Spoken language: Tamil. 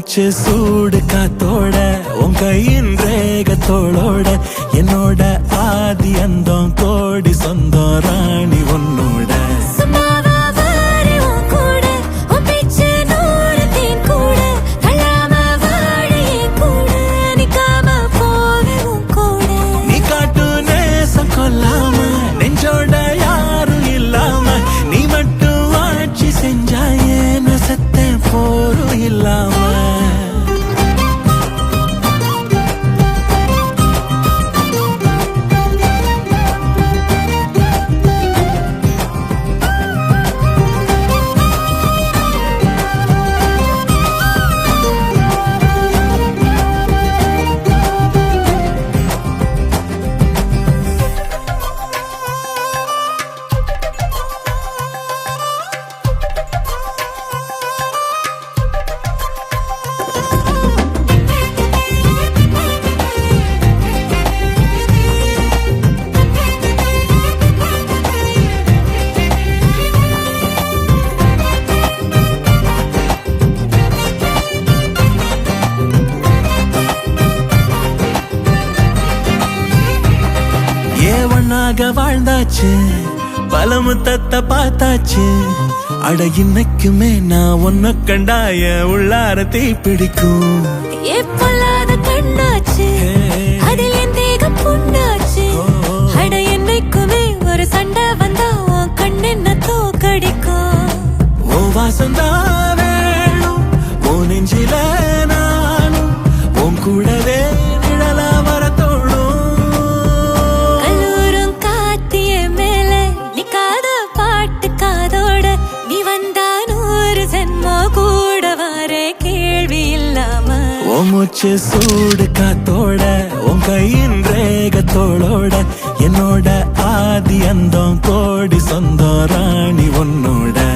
மூச்சு சூடு காத்தோட உன் கையின் ரேகத்தோளோட என்னோட ஆதி அந்தம் கோடி சொந்தம் ராணி உன்னோட நீ காட்டு நேசம் கொல்லாம நெஞ்சோட யாரும் இல்லாம நீ மட்டும் ஆட்சி செஞ்சாயே நசத்த போரும் இல்லாம வாழ்ந்தாச்சு பல முத்தத்தை பார்த்தாச்சு அட இன்னைக்குமே நான் ஒன்ன கண்டாய உள்ளார தீ பிடிக்கும் கண்ணாச்சு அதில் என் தேகம் புண்ணாச்சு அட என்னைக்குமே ஒரு சண்டை வந்தா உன் கண்ணென்ன தோக்கடிக்கும் ஓ வாசந்தான் வேணும் ஓ நெஞ்சில நானும் உன் கூடவே நிழலா வர மூச்சு சூடு காத்தோட உன் கையின் ரேகத்தோளோட என்னோட ஆதி அந்தம் கோடி சொந்தம் ராணி உன்னோட